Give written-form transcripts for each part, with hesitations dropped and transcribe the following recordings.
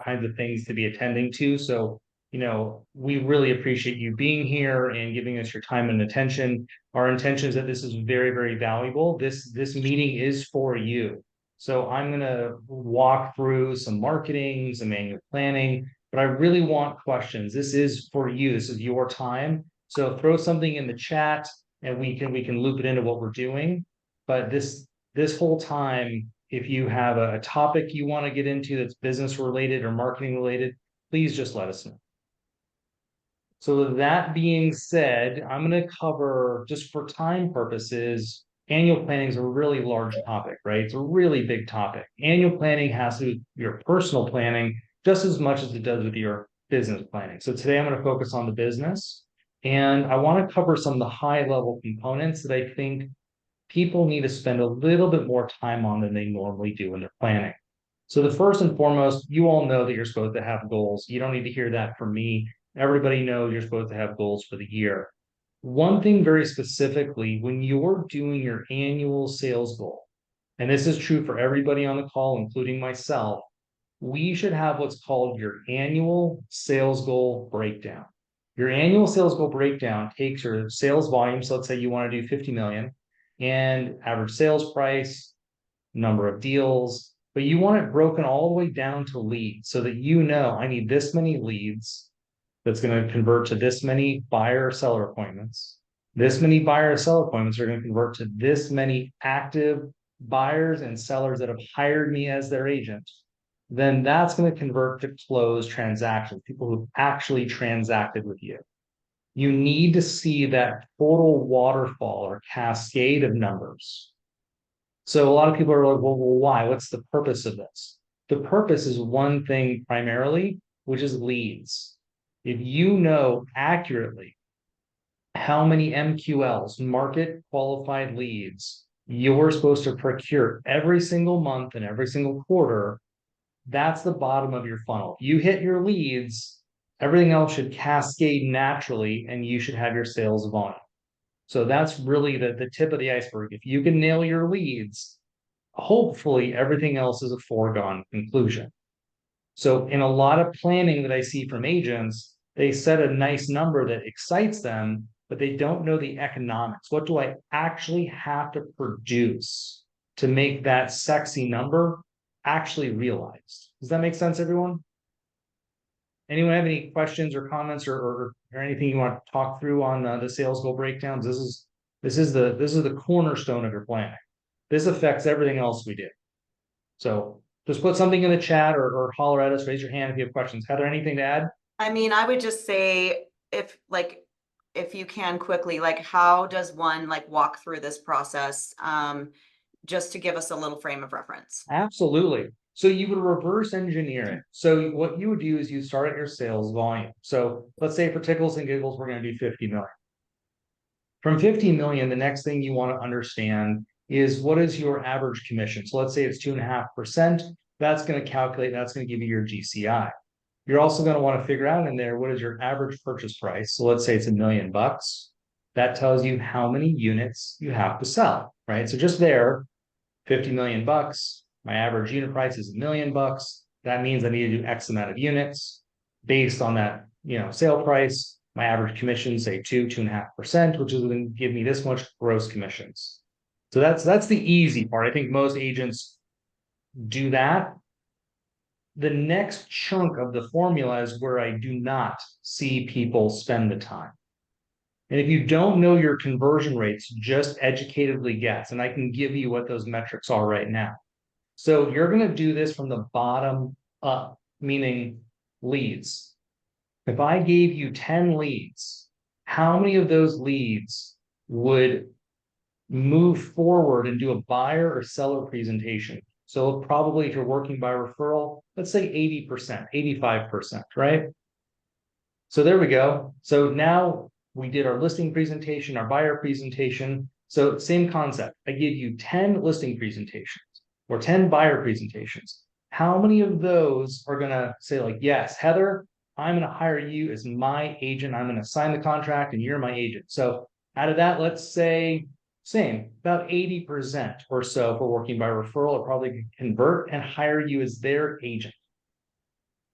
kinds of things to be attending to. So, we really appreciate you being here and giving us your time and attention. Our intention is that this is very, very valuable. This meeting is for you. So I'm gonna walk through some marketing, some annual planning, but I really want questions. This is for you. This is your time. So throw something in the chat and we can loop it into what we're doing. But this whole time, if you have a topic you want to get into that's business related or marketing related, please just let us know. So with that being said, I'm going to cover, just for time purposes, annual planning is a really large topic, right? It's a really big topic. Annual planning has to do with your personal planning just as much as it does with your business planning. So today I'm going to focus on the business, and I want to cover some of the high level components that I think people need to spend a little bit more time on than they normally do in their planning. So the first and foremost, you all know that you're supposed to have goals. You don't need to hear that from me. Everybody knows you're supposed to have goals for the year. One thing very specifically, when you're doing your annual sales goal, and this is true for everybody on the call, including myself, we should have what's called your annual sales goal breakdown. Your annual sales goal breakdown takes your sales volume. So let's say you want to do 50 million and average sales price, number of deals, but you want it broken all the way down to leads so that I need this many leads that's going to convert to this many buyer or seller appointments. This many buyer or seller appointments are going to convert to this many active buyers and sellers that have hired me as their agent. Then that's going to convert to closed transactions, people who actually transacted with you. You need to see that total waterfall or cascade of numbers. So a lot of people are like, well, why? What's the purpose of this? The purpose is one thing primarily, which is leads. If you know accurately how many MQLs, market qualified leads, you're supposed to procure every single month and every single quarter, that's the bottom of your funnel. If you hit your leads, everything else should cascade naturally and you should have your sales volume. So that's really the tip of the iceberg. If you can nail your leads, hopefully everything else is a foregone conclusion. So in a lot of planning that I see from agents, they set a nice number that excites them, but they don't know the economics. What do I actually have to produce to make that sexy number actually realized? Does that make sense, everyone? Anyone have any questions or comments or anything you want to talk through on the sales goal breakdowns? This is the cornerstone of your planning. This affects everything else we do. So just put something in the chat or holler at us, raise your hand if you have questions. Heather, anything to add? I mean, I would just say if you can quickly, like how does one like walk through this process? Just to give us a little frame of reference. Absolutely. So you would reverse engineer it. So what you would do is you start at your sales volume. So let's say for tickles and giggles, we're going to do 50 million. From 50 million, the next thing you want to understand is what is your average commission? So let's say it's 2.5%. That's going to calculate, that's going to give you your GCI. You're also going to want to figure out in there, what is your average purchase price? So let's say it's $1 million. That tells you how many units you have to sell, right? So just there, 50 million bucks, my average unit price is $1 million. That means I need to do X amount of units based on that, sale price. My average commission, say 2.5%, which is going to give me this much gross commissions. So that's the easy part. I think most agents do that. The next chunk of the formula is where I do not see people spend the time. And if you don't know your conversion rates, just educatedly guess. And I can give you what those metrics are right now. So you're going to do this from the bottom up, meaning leads. If I gave you 10 leads, how many of those leads would move forward and do a buyer or seller presentation? So probably if you're working by referral, let's say 80%, 85%, right? So there we go. So now we did our listing presentation, our buyer presentation. So same concept. I give you 10 listing presentations or 10 buyer presentations. How many of those are going to say like, yes, Heather, I'm going to hire you as my agent. I'm going to sign the contract and you're my agent. So out of that, let's say same, about 80% or so for working by referral will probably convert and hire you as their agent.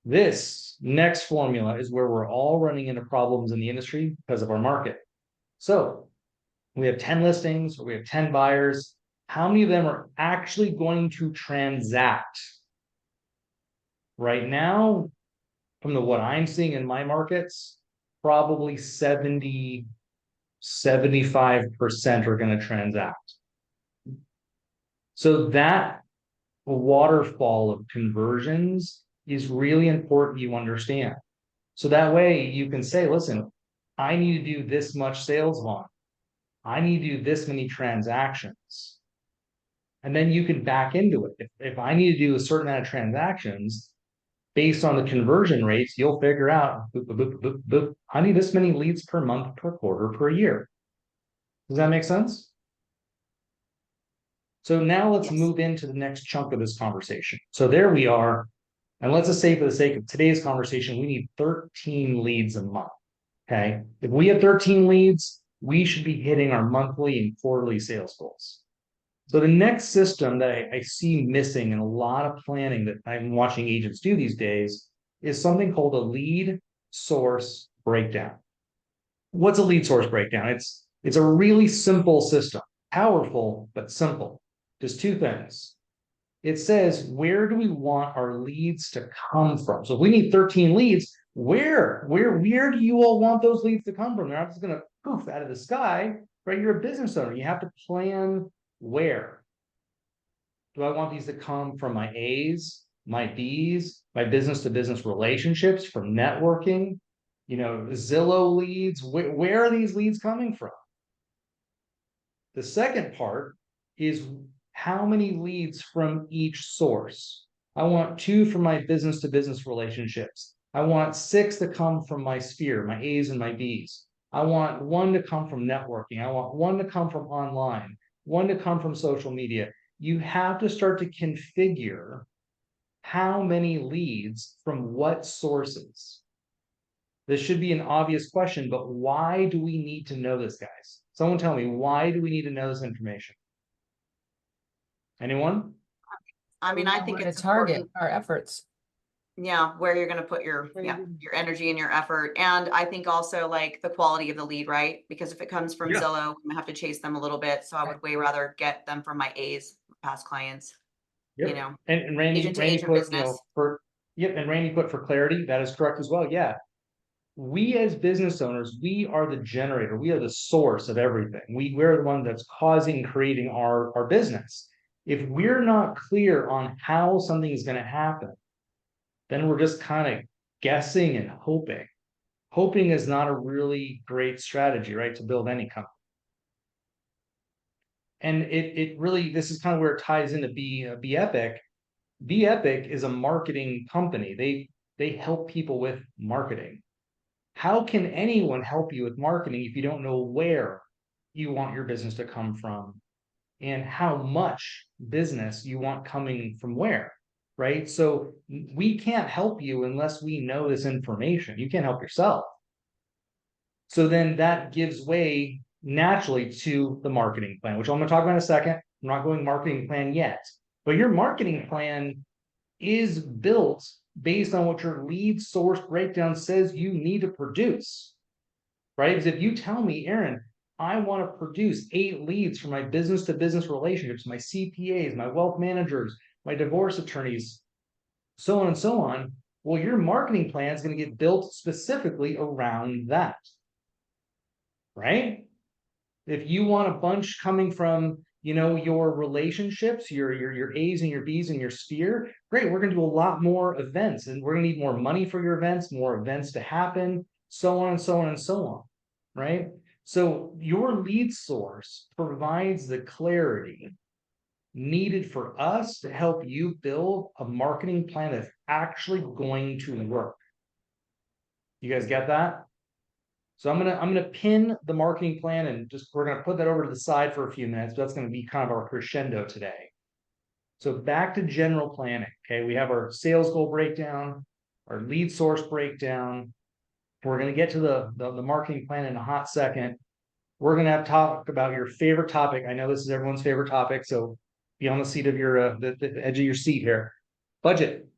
This next formula is where we're all running into problems in the industry because of our market. So we have 10 listings, or we have 10 buyers. How many of them are actually going to transact? Right now, from what I'm seeing in my markets, probably 75% are going to transact. So that waterfall of conversions is really important you understand. So that way you can say, listen, I need to do this much sales volume. I need to do this many transactions. And then you can back into it. If I need to do a certain amount of transactions based on the conversion rates, you'll figure out, boop, boop, boop, boop, boop, I need this many leads per month, per quarter, per year. Does that make sense? So now let's Yes. move into the next chunk of this conversation. So there we are. And let's just say for the sake of today's conversation, we need 13 leads a month. Okay. If we have 13 leads, we should be hitting our monthly and quarterly sales goals. So the next system that I see missing in a lot of planning that I'm watching agents do these days is something called a lead source breakdown. What's a lead source breakdown? It's a really simple system, powerful, but simple. Just two things. It says, where do we want our leads to come from? So if we need 13 leads, where do you all want those leads to come from? They're not just going to poof out of the sky, right? You're a business owner. You have to plan where. Do I want these to come from my A's, my B's, my business to business relationships, from networking, Zillow leads? Where are these leads coming from? The second part is how many leads from each source. I want 2 from my business to business relationships. I want 6 to come from my sphere, my A's and my B's. I want 1 to come from networking. I want 1 to come from online, 1 to come from social media. You have to start to configure how many leads from what sources. This should be an obvious question, but why do we need to know this, guys? Someone tell me, why do we need to know this information? Anyone? I mean, I think Where to it's target important. our efforts. Yeah, where you're gonna put your energy and your effort. And I think also like the quality of the lead, right? Because if it comes from Yeah. Zillow, I'm gonna have to chase them a little bit. So I would way rather get them from my A's, past clients. Yep. And Randy agent to Randy agent put, business. and Randy put for clarity, that is correct as well. Yeah. We as business owners, we are the generator, we are the source of everything. We're the one that's causing, creating our business. If we're not clear on how something is going to happen, then we're just kind of guessing and hoping. Hoping is not a really great strategy, right, to build any company. And it really, this is kind of where it ties into Be Epic. Be Epic is a marketing company. They help people with marketing. How can anyone help you with marketing if you don't know where you want your business to come from and how much business you want coming from where, right? So we can't help you unless we know this information. You can't help yourself. So then that gives way naturally to the marketing plan, which I'm going to talk about in a second. I'm not going marketing plan yet, but your marketing plan is built based on what your lead source breakdown says you need to produce, right? Because if you tell me, Aaron, I want to produce 8 leads for my business to business relationships, my CPAs, my wealth managers, my divorce attorneys, so on and so on. Well, your marketing plan is going to get built specifically around that, right? If you want a bunch coming from, your relationships, your A's and your B's and your sphere, great. We're going to do a lot more events and we're going to need more money for your events, more events to happen, so on and so on and so on, right? So your lead source provides the clarity needed for us to help you build a marketing plan that's actually going to work. You guys get that? So I'm gonna pin the marketing plan and we're gonna put that over to the side for a few minutes. But that's gonna be kind of our crescendo today. So back to general planning. Okay, we have our sales goal breakdown, our lead source breakdown. We're gonna get to the marketing plan in a hot second. We're gonna have to talk about your favorite topic. I know this is everyone's favorite topic, so be on the seat of your the edge of your seat here. Budget.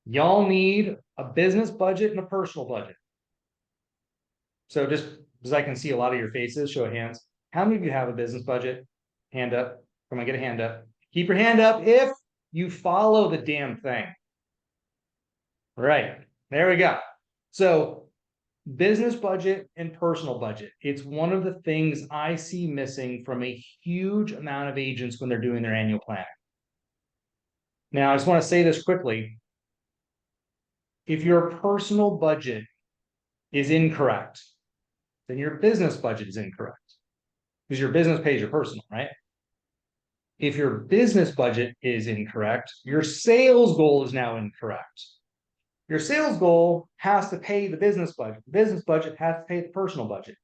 Y'all need a business budget and a personal budget. So just because I can see a lot of your faces, show of hands. How many of you have a business budget? Hand up. Come on, get a hand up. Keep your hand up if you follow the damn thing. Right. There we go. So business budget and personal budget. It's one of the things I see missing from a huge amount of agents when they're doing their annual planning. Now, I just want to say this quickly. If your personal budget is incorrect, then your business budget is incorrect because your business pays your personal, right? If your business budget is incorrect, your sales goal is now incorrect. Your sales goal has to pay the business budget. The business budget has to pay the personal budget.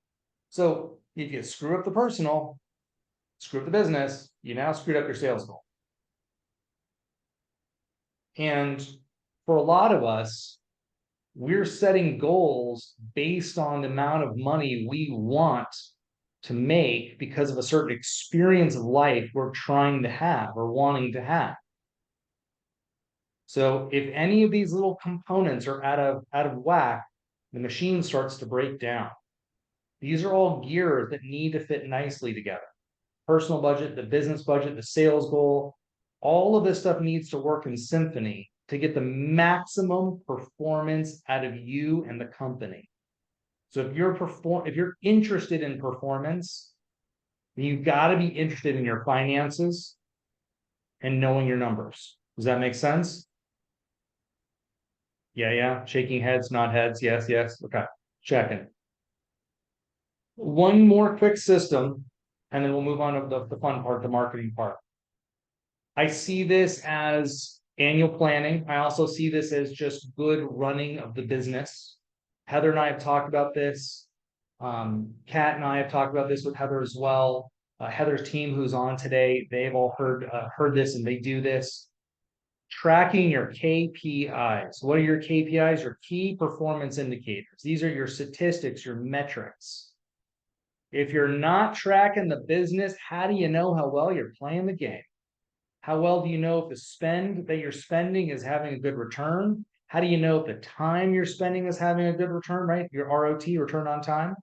So if you screw up the personal, screw up the business, you now screwed up your sales goal. And for a lot of us, we're setting goals based on the amount of money we want to make because of a certain experience of life we're trying to have or wanting to have. So if any of these little components are out of whack, the machine starts to break down. These are all gears that need to fit nicely together. Personal budget, the business budget, the sales goal, all of this stuff needs to work in symphony to get the maximum performance out of you and the company. So if you're interested in performance, then you've got to be interested in your finances and knowing your numbers. Does that make sense? Yeah. Shaking heads, nod heads. Yes. Okay. Checking. One more quick system, and then we'll move on to the fun part, the marketing part. I see this as annual planning. I also see this as just good running of the business. Heather and I have talked about this. Kat and I have talked about this with Heather as well. Heather's team, who's on today, they've all heard this, and they do this. Tracking your KPIs. What are your KPIs? Your key performance indicators. These are your statistics, your metrics. If you're not tracking the business, how do you know how well you're playing the game? How well do you know if the spend that you're spending is having a good return? How do you know if the time you're spending is having a good return, right? Your ROT, return on time.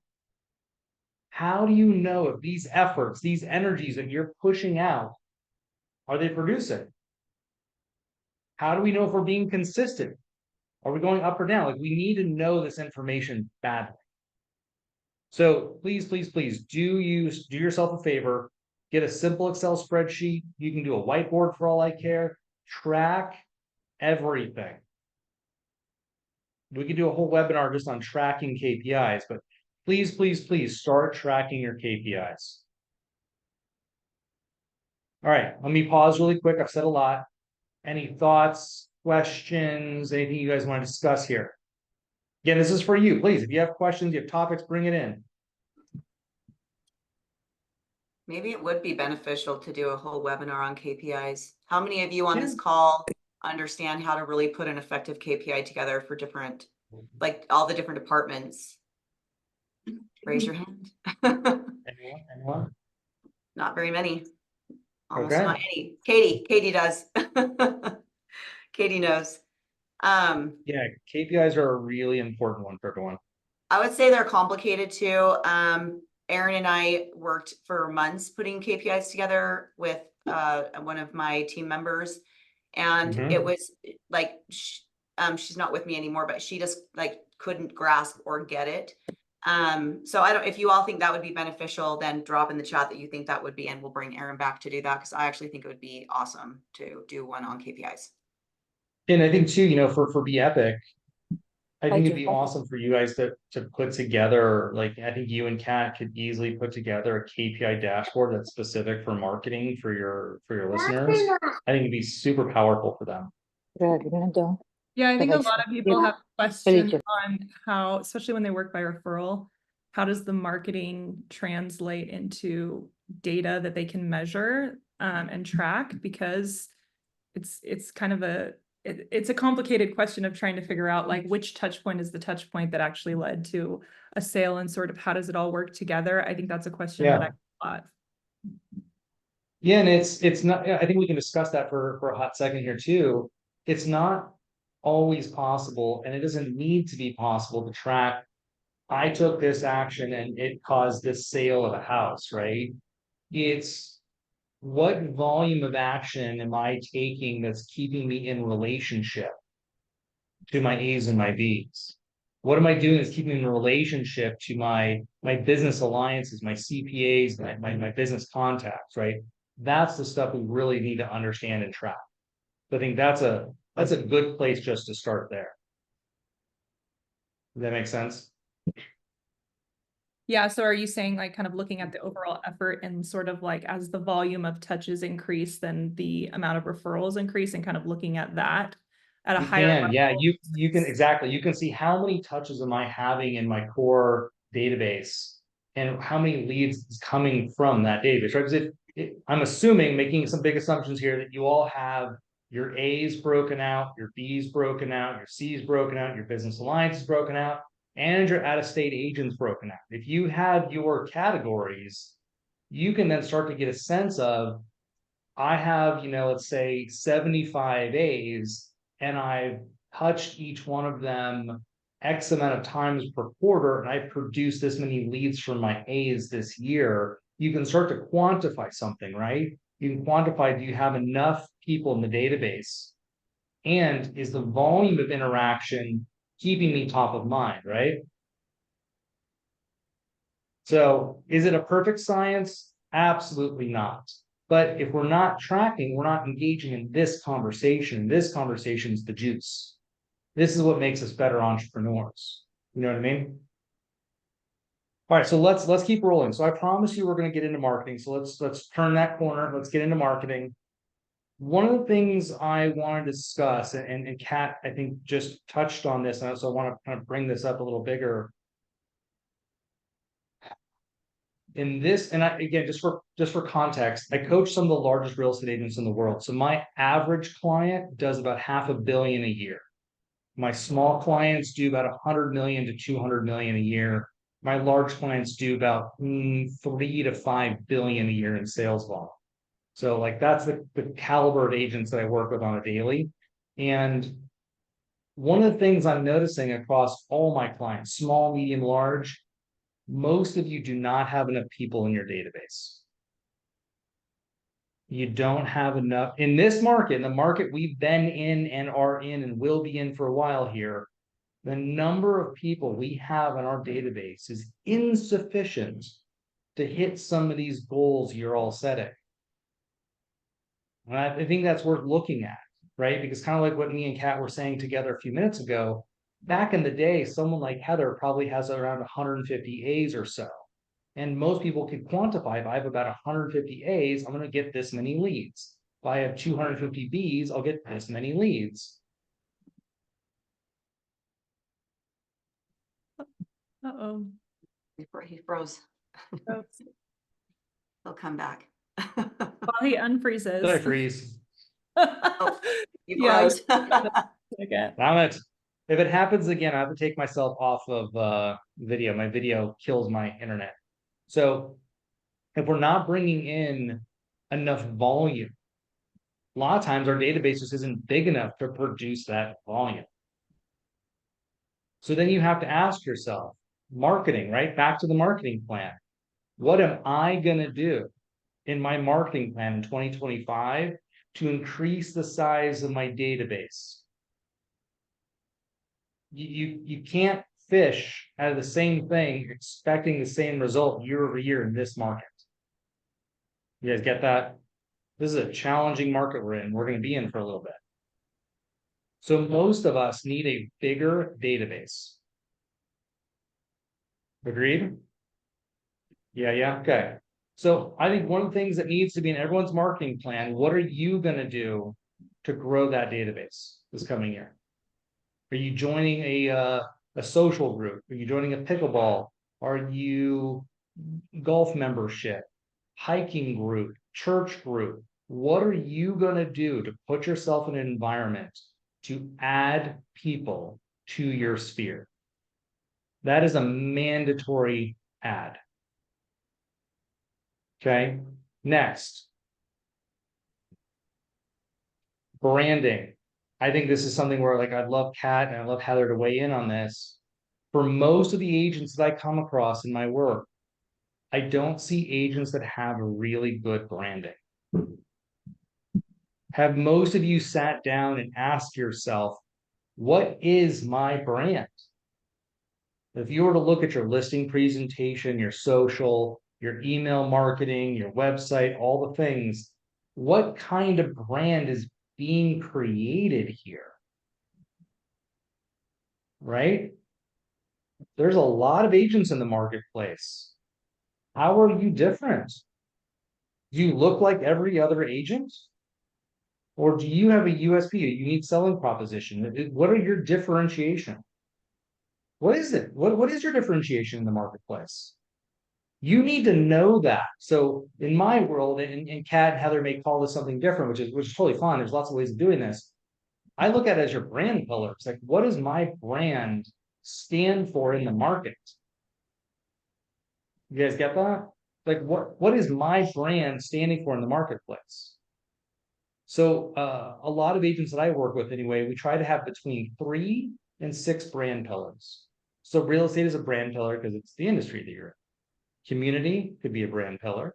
How do you know if these efforts, these energies that you're pushing out, are they producing? How do we know if we're being consistent? Are we going up or down? Like, we need to know this information badly. So please do yourself a favor. Get a simple Excel spreadsheet. You can do a whiteboard for all I care. Track everything. We could do a whole webinar just on tracking KPIs, but please start tracking your KPIs. All right, let me pause really quick. I've said a lot. Any thoughts, questions, anything you guys want to discuss here? Again, this is for you. Please, if you have questions, you have topics, bring it in. Maybe it would be beneficial to do a whole webinar on KPIs. How many of you on this call understand how to really put an effective KPI together for different, like all the different departments? Raise your hand. Anyone? Not very many. Almost Okay. not any. Katie does. Katie knows. Yeah, KPIs are a really important one for everyone. I would say they're complicated too. Aaron and I worked for months putting KPIs together with one of my team members, and it was like she's not with me anymore, but she just like couldn't grasp or get it. So I don't, if you all think that would be beneficial, then drop in the chat that you think that would be, and we'll bring Aaron back to do that, because I actually think it would be awesome to do one on KPIs. And I think too, for Be Epic, I think it'd be awesome for you guys to put together, like, I think you and Kat could easily put together a KPI dashboard that's specific for marketing for your listeners. I think it'd be super powerful for them. Yeah, I think a lot of people have questions on how, especially when they work by referral, how does the marketing translate into data that they can measure and track? Because it's kind of it's a complicated question of trying to figure out like which touch point is the touch point that actually led to a sale, and sort of how does it all work together? I think that's a question that I get a lot. Yeah, and it's not, I think we can discuss that for a hot second here too. It's not always possible, and it doesn't need to be possible to track, I took this action and it caused this sale of a house, right? It's what volume of action am I taking that's keeping me in relationship to my A's and my B's? What am I doing that's keeping me in relationship to my business alliances, my CPAs, my business contacts, right? That's the stuff we really need to understand and track. So I think that's a good place just to start there. Does that make sense? Yeah, so are you saying like kind of looking at the overall effort and sort of like as the volume of touches increase, then the amount of referrals increase, and kind of looking at that at a higher level? Yeah, you can exactly. You can see how many touches am I having in my core database and how many leads is coming from that database, right? Because I'm assuming, making some big assumptions here, that you all have your A's broken out, your B's broken out, your C's broken out, your business alliance is broken out, and your out-of-state agents broken out. If you have your categories, you can then start to get a sense of, I have, let's say 75 A's, and I've touched each one of them X amount of times per quarter, and I produced this many leads from my A's this year. You can start to quantify something, right? You can quantify, do you have enough people in the database? And is the volume of interaction keeping me top of mind, right? So is it a perfect science? Absolutely not. But if we're not tracking, we're not engaging in this conversation. This conversation is the juice. This is what makes us better entrepreneurs. You know what I mean? All right, so let's keep rolling. So I promise you we're going to get into marketing. So let's turn that corner. Let's get into marketing. One of the things I want to discuss, and Kat, I think, just touched on this, and so I want to kind of bring this up a little bigger. In this, and again, just for context, I coach some of the largest real estate agents in the world. So my average client does about $500 million a year. My small clients do about 100 million to 200 million a year. My large clients do about 3 to 5 billion a year in sales volume. So like that's the caliber of agents that I work with on a daily. And one of the things I'm noticing across all my clients, small, medium, large, most of you do not have enough people in your database. You don't have enough in this market, in the market we've been in and are in and will be in for a while here. The number of people we have in our database is insufficient to hit some of these goals you're all setting. And I think that's worth looking at, right? Because kind of like what me and Kat were saying together a few minutes ago, back in the day, someone like Heather probably has around 150 A's or so. And most people can quantify, if I have about 150 A's, I'm going to get this many leads. If I have 250 B's, I'll get this many leads. Uh-oh. He froze. He'll come back. While he unfreezes. Did I freeze? Oh, you froze. Damn it. If it happens again, I have to take myself off of video. My video kills my internet. So if we're not bringing in enough volume, a lot of times our database just isn't big enough to produce that volume. So then you have to ask yourself, marketing, right? Back to the marketing plan. What am I going to do in my marketing plan in 2025 to increase the size of my database? You can't fish out of the same thing expecting the same result year over year in this market. You guys get that? This is a challenging market we're in. We're going to be in for a little bit. So most of us need a bigger database. Agreed? Yeah. Okay. So I think one of the things that needs to be in everyone's marketing plan, what are you going to do to grow that database this coming year? Are you joining a social group? Are you joining a pickleball? Are you golf membership, hiking group, church group? What are you going to do to put yourself in an environment to add people to your sphere? That is a mandatory add. Okay, next. Branding. I think this is something where like I'd love Kat and I love Heather to weigh in on this. For most of the agents that I come across in my work, I don't see agents that have really good branding. Have most of you sat down and asked yourself, what is my brand? If you were to look at your listing presentation, your social, your email marketing, your website, all the things, what kind of brand is being created here? Right? There's a lot of agents in the marketplace. How are you different? Do you look like every other agent? Or do you have a USP, a unique selling proposition? What are your differentiation? What is it? What is your differentiation in the marketplace? You need to know that. So in my world, and Kat and Heather may call this something different, which is totally fine. There's lots of ways of doing this. I look at it as your brand pillars. Like, what does my brand stand for in the market? You guys get that? Like, what is my brand standing for in the marketplace? So a lot of agents that I work with anyway, we try to have between 3 and 6 brand pillars. So real estate is a brand pillar because it's the industry that you're in. Community could be a brand pillar.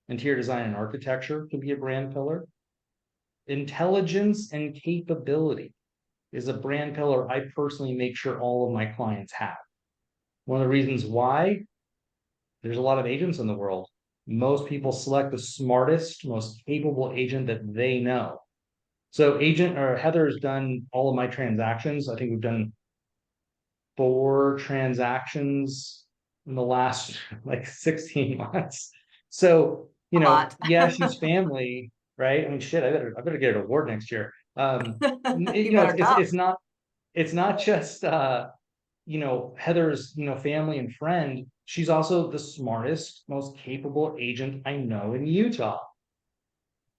Interior design and architecture could be a brand pillar. Intelligence and capability is a brand pillar I personally make sure all of my clients have. One of the reasons why, there's a lot of agents in the world. Most people select the smartest, most capable agent that they know. So Heather's done all of my transactions. I think we've done 4 transactions in the last like 16 months. So, you know, yeah, she's family, right? I mean, shit, I better get an award next year. You know, it's not just you know, Heather's, you know, family and friend. She's also the smartest, most capable agent I know in Utah.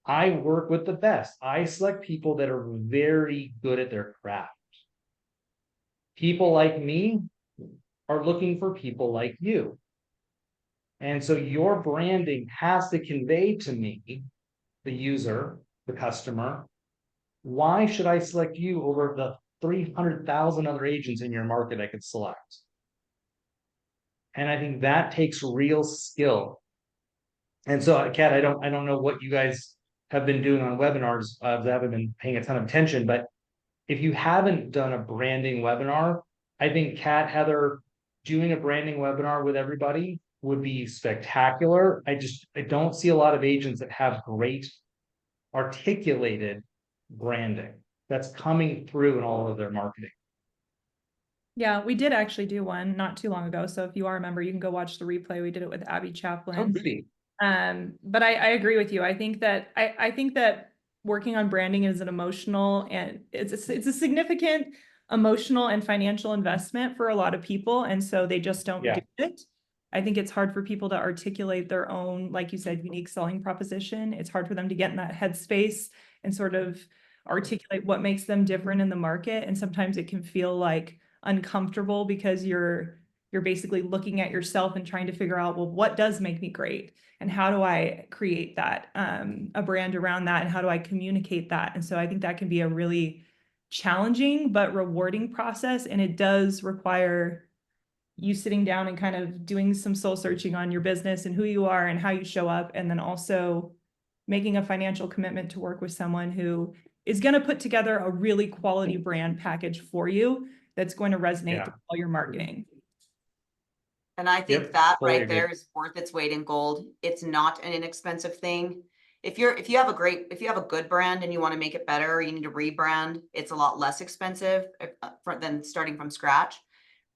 I work with the best. I select people that are very good at their craft. People like me are looking for people like you. And so your branding has to convey to me, the user, the customer, why should I select you over the 300,000 other agents in your market I could select? And I think that takes real skill. And so, Kat, I don't know what you guys have been doing on webinars. I haven't been paying a ton of attention, but if you haven't done a branding webinar, I think Kat, Heather, doing a branding webinar with everybody would be spectacular. I don't see a lot of agents that have great articulated branding that's coming through in all of their marketing. Yeah, we did actually do one not too long ago. So if you are a member, you can go watch the replay. We did it with Abby Chaplin. Oh, goody. But I agree with you. I think that working on branding is an emotional and it's a significant emotional and financial investment for a lot of people. And so they just don't do it. I think it's hard for people to articulate their own, like you said, unique selling proposition. It's hard for them to get in that headspace and sort of articulate what makes them different in the market. And sometimes it can feel like uncomfortable because you're basically looking at yourself and trying to figure out, well, what does make me great? And how do I create that, a brand around that? And how do I communicate that? And so I think that can be a really challenging but rewarding process. And it does require you sitting down and kind of doing some soul searching on your business and who you are and how you show up. And then also making a financial commitment to work with someone who is going to put together a really quality brand package for you that's going to resonate through all your marketing. And I think that right there is worth its weight in gold. It's not an inexpensive thing. If you have a good brand and you want to make it better, or you need to rebrand, it's a lot less expensive than starting from scratch.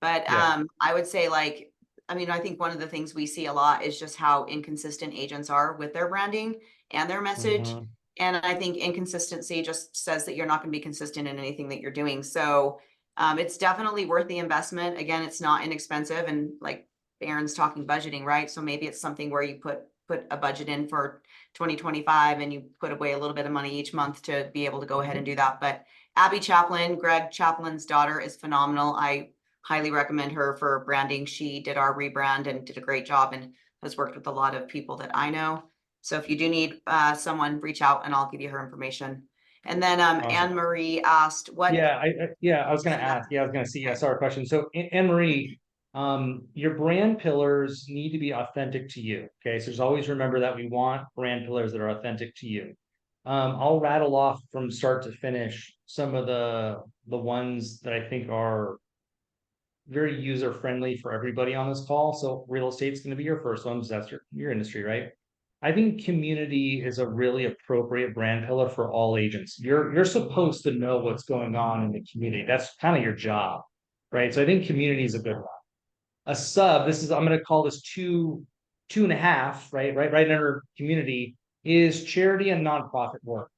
But I would say I think one of the things we see a lot is just how inconsistent agents are with their branding and their message. Mm-hmm. And I think inconsistency just says that you're not going to be consistent in anything that you're doing. So it's definitely worth the investment. Again, it's not inexpensive. And like Aaron's talking budgeting, right? So maybe it's something where you put a budget in for 2025 and you put away a little bit of money each month to be able to go ahead and do that. But Abby Chaplin, Greg Chaplin's daughter, is phenomenal. I highly recommend her for branding. She did our rebrand and did a great job and has worked with a lot of people that I know. So if you do need someone, reach out and I'll give you her information. And then Awesome. Anne Marie asked what. Yeah, I was gonna ask. Yeah, I was gonna see. I saw a question. So Anne Marie, your brand pillars need to be authentic to you. Okay, so just always remember that we want brand pillars that are authentic to you. I'll rattle off from start to finish some of the ones that I think are very user friendly for everybody on this call. So real estate's going to be your first one because that's your industry, right? I think community is a really appropriate brand pillar for all agents. You're supposed to know what's going on in the community. That's kind of your job, right? So I think community is a good one. A sub, I'm going to call this two and a half, right under community, is charity and nonprofit work.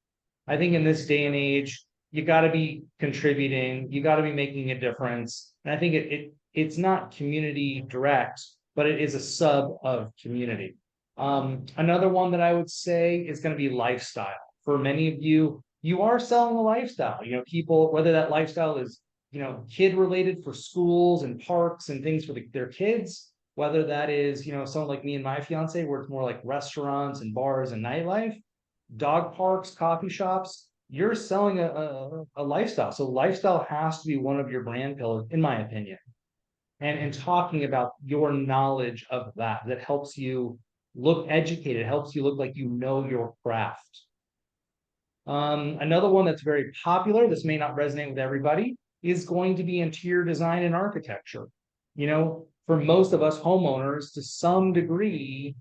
I think in this day and age, you got to be contributing, you got to be making a difference. And I think it's not community direct, but it is a sub of community. Another one that I would say is going to be lifestyle. For many of you, you are selling a lifestyle. You know, people, whether that lifestyle is, you know, kid related for schools and parks and things for their kids, whether that is, you know, someone like me and my fiance, where it's more like restaurants and bars and nightlife, dog parks, coffee shops, you're selling a lifestyle. So lifestyle has to be one of your brand pillars, in my opinion. And talking about your knowledge of that helps you look educated, helps you look like you know your craft. Another one that's very popular, this may not resonate with everybody, is going to be interior design and architecture. You know, for most of us homeowners, to some degree,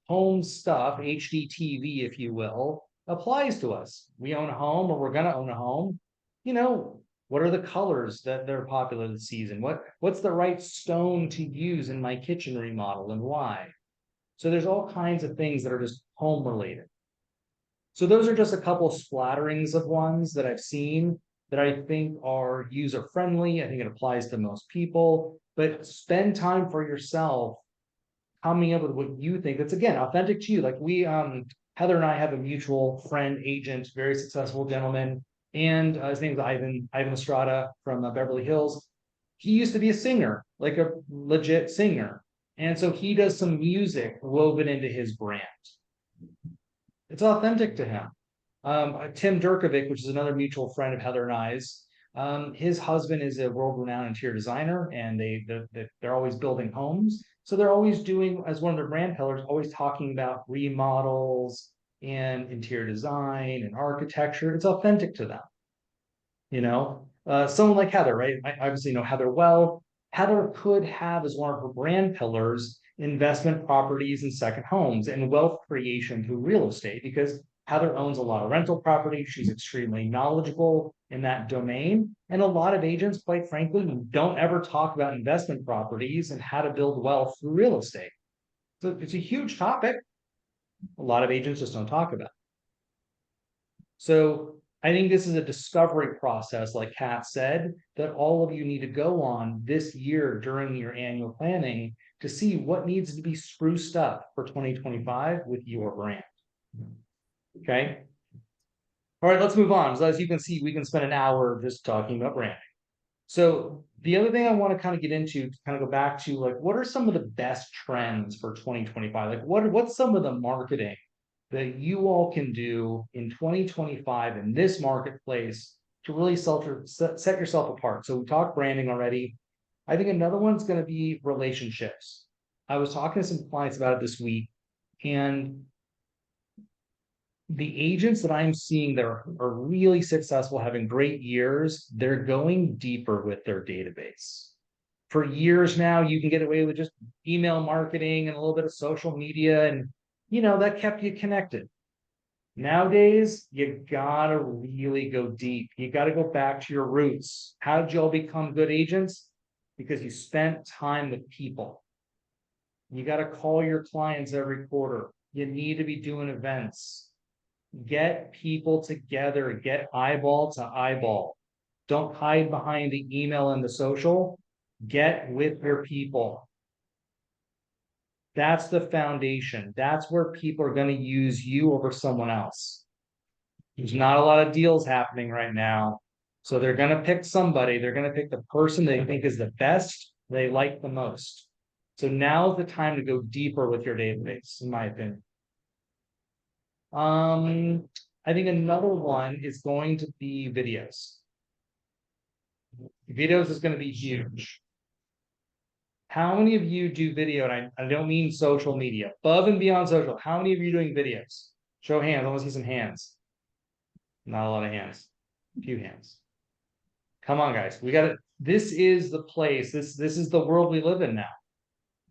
home stuff, HGTV, if you will, applies to us. We own a home, or we're going to own a home. You know, what are the colors that they're popular this season? What's the right stone to use in my kitchen remodel and why? So there's all kinds of things that are just home related. So those are just a couple splatterings of ones that I've seen that I think are user friendly. I think it applies to most people, but spend time for yourself coming up with what you think that's, again, authentic to you. Like we, Heather and I have a mutual friend, agent, very successful gentleman, and his name is Ivan Estrada from Beverly Hills. He used to be a singer, like a legit singer. And so he does some music woven into his brand. It's authentic to him. Tim Durkovic, which is another mutual friend of Heather and I's, his husband is a world-renowned interior designer, and they're always building homes. So they're always doing, as one of their brand pillars, always talking about remodels and interior design and architecture. It's authentic to them. You know, someone like Heather, right? I obviously know Heather well. Heather could have as one of her brand pillars investment properties and second homes and wealth creation through real estate, because Heather owns a lot of rental property. She's extremely knowledgeable in that domain. And a lot of agents, quite frankly, don't ever talk about investment properties and how to build wealth through real estate. So it's a huge topic. A lot of agents just don't talk about it. So I think this is a discovery process, like Kat said, that all of you need to go on this year during your annual planning to see what needs to be spruced up for 2025 with your brand. Okay. All right, let's move on. So as you can see, we can spend an hour just talking about branding. So the other thing I want to kind of get into, to kind of go back to, like, what are some of the best trends for 2025? Like what's some of the marketing that you all can do in 2025 in this marketplace to really set yourself apart? So we talked branding already. I think another one's going to be relationships. I was talking to some clients about it this week, and the agents that I'm seeing that are really successful, having great years, they're going deeper with their database. For years now, you can get away with just email marketing and a little bit of social media, and you know that kept you connected. Nowadays, you gotta really go deep. You gotta go back to your roots. How did you all become good agents? Because you spent time with people. You gotta call your clients every quarter. You need to be doing events. Get people together, get eyeball to eyeball. Don't hide behind the email and the social. Get with your people. That's the foundation. That's where people are going to use you over someone else. There's not a lot of deals happening right now. So they're going to pick somebody. They're going to pick the person they think is the best, they like the most. So now's the time to go deeper with your database, in my opinion. I think another one is going to be videos. Videos is going to be huge. How many of you do video? And I don't mean social media, above and beyond social. How many of you are doing videos? Show hands. I want to see some hands. Not a lot of hands. A few hands. Come on, guys. We got to. This is the place. This is the world we live in now,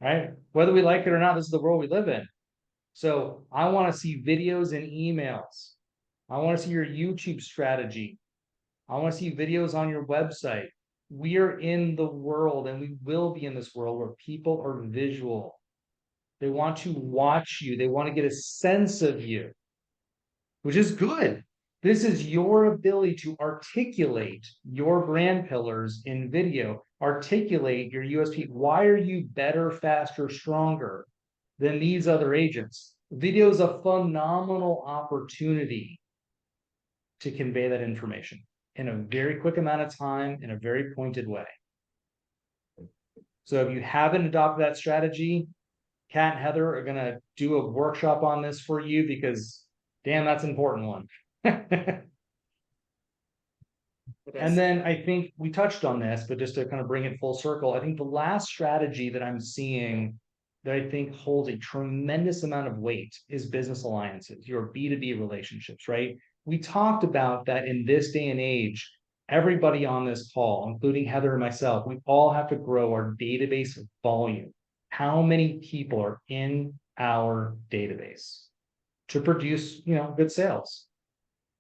right? Whether we like it or not, this is the world we live in. So I want to see videos and emails. I want to see your YouTube strategy. I want to see videos on your website. We are in the world, and we will be in this world where people are visual. They want to watch you. They want to get a sense of you, which is good. This is your ability to articulate your brand pillars in video, articulate your USP. Why are you better, faster, stronger than these other agents? Video is a phenomenal opportunity to convey that information in a very quick amount of time, in a very pointed way. So if you haven't adopted that strategy, Kat and Heather are going to do a workshop on this for you, because damn, that's an important one. And then I think we touched on this, but just to kind of bring it full circle, I think the last strategy that I'm seeing that I think holds a tremendous amount of weight is business alliances, your B2B relationships, right? We talked about that in this day and age, everybody on this call, including Heather and myself, we all have to grow our database volume. How many people are in our database to produce, good sales?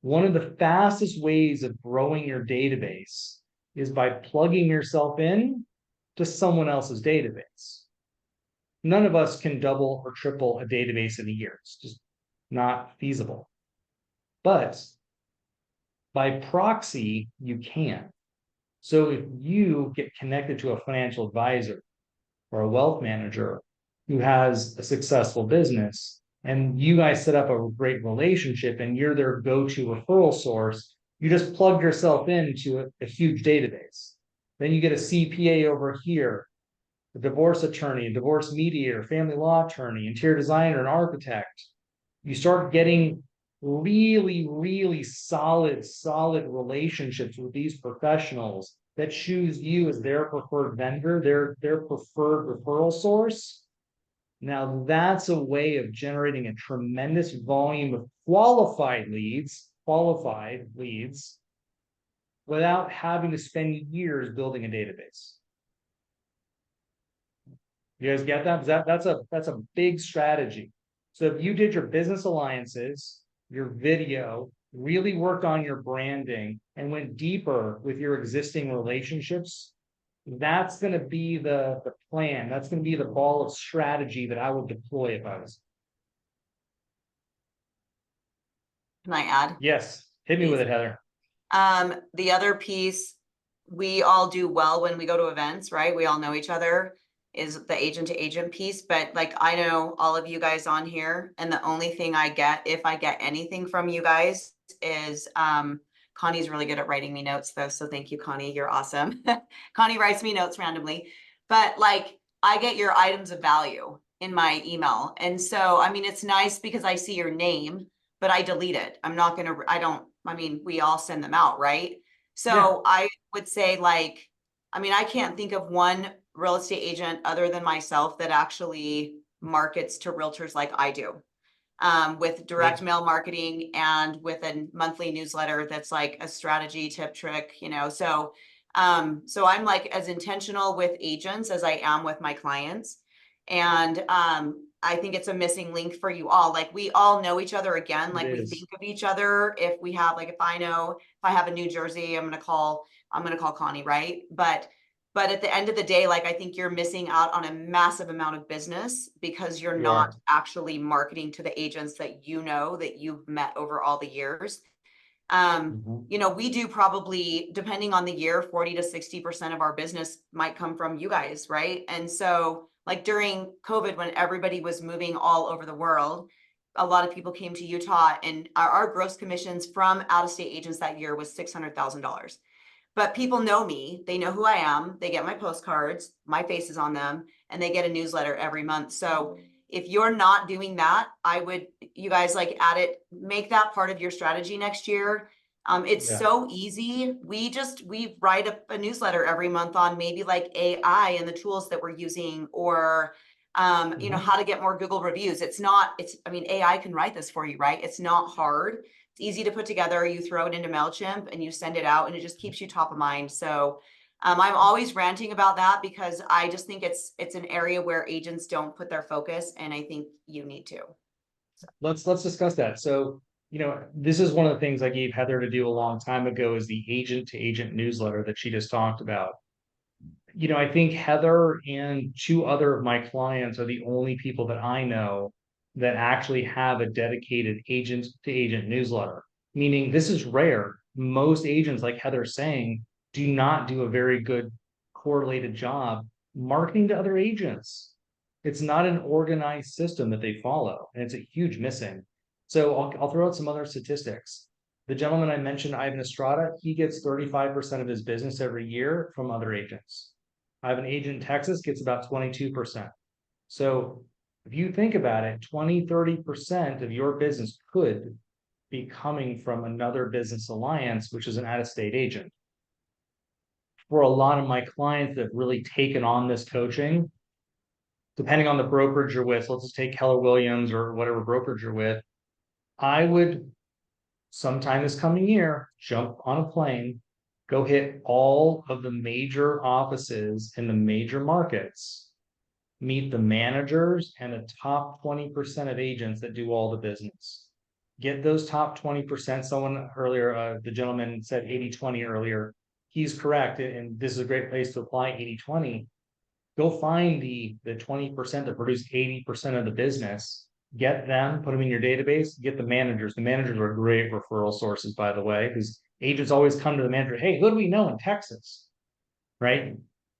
One of the fastest ways of growing your database is by plugging yourself in to someone else's database. None of us can double or triple a database in a year. It's just not feasible. But by proxy, you can. So if you get connected to a financial advisor or a wealth manager who has a successful business, and you guys set up a great relationship and you're their go-to referral source, you just plug yourself into a huge database. Then you get a CPA over here, a divorce attorney, a divorce mediator, family law attorney, interior designer, an architect. You start getting really, really solid relationships with these professionals that choose you as their preferred vendor, their preferred referral source. Now that's a way of generating a tremendous volume of qualified leads, without having to spend years building a database. You guys get that? That's a big strategy. So if you did your business alliances, your video, really worked on your branding, and went deeper with your existing relationships, that's going to be the plan. That's going to be the ball of strategy that I would deploy if I was. Can I add? Yes. Hit me with it, Heather. The other piece, we all do well when we go to events, right? We all know each other, is the agent to agent piece. But like, I know all of you guys on here, and the only thing I get, if I get anything from you guys, is Connie's really good at writing me notes though. So thank you, Connie. You're awesome. Connie writes me notes randomly, but like, I get your items of value in my email. And so, I mean, it's nice because I see your name, but I delete it. We all send them out, right? So yeah. I would say like, I can't think of one real estate agent other than myself that actually markets to realtors like I do. With direct mail marketing and with a monthly newsletter that's like a strategy tip trick, so I'm like as intentional with agents as I am with my clients. And I think it's a missing link for you all. Like, we all know each other again, like we think of each other. If we have, like, if I have a New Jersey, I'm going to call Connie, right? But at the end of the day, like, I think you're missing out on a massive amount of business because you're not actually marketing to the agents that that you've met over all the years. We do probably, depending on the year, 40 to 60% of our business might come from you guys, right? And so like during COVID, when everybody was moving all over the world, a lot of people came to Utah, and our gross commissions from out-of-state agents that year was $600,000. But people know me, they know who I am, they get my postcards, my face is on them, and they get a newsletter every month. So If you're not doing that, I would, you guys like add it, make that part of your strategy next year. It's so easy. We write a newsletter every month on maybe like AI and the tools that we're using, or you know, how to get more Google reviews. I mean, AI can write this for you, right? It's not hard. It's easy to put together. You throw it into MailChimp and you send it out, and it just keeps you top of mind. So I'm always ranting about that because I just think it's an area where agents don't put their focus, and I think you need to. So let's discuss that. So, you know, this is one of the things I gave Heather to do a long time ago, is the agent to agent newsletter that she just talked about. You know, I think Heather and 2 other of my clients are the only people that I know that actually have a dedicated agent to agent newsletter, meaning this is rare. Most agents, like Heather's saying, do not do a very good correlated job marketing to other agents. It's not an organized system that they follow, and it's a huge missing. So I'll throw out some other statistics. The gentleman I mentioned, Ivan Estrada, he gets 35% of his business every year from other agents. I have an agent in Texas, gets about 22%. So if you think about it, 20-30% of your business could be coming from another business alliance, which is an out-of-state agent. For a lot of my clients that have really taken on this coaching, depending on the brokerage you're with, let's just take Keller Williams or whatever brokerage you're with, I would sometime this coming year jump on a plane, go hit all of the major offices in the major markets, meet the managers and the top 20% of agents that do all the business. Get those top 20%. Someone earlier, the gentleman said 80-20 earlier. He's correct. And this is a great place to apply 80-20. Go find the 20% that produce 80% of the business. Get them, put them in your database, get the managers. The managers are great referral sources, by the way, because agents always come to the manager, hey, who do we know in Texas? Right?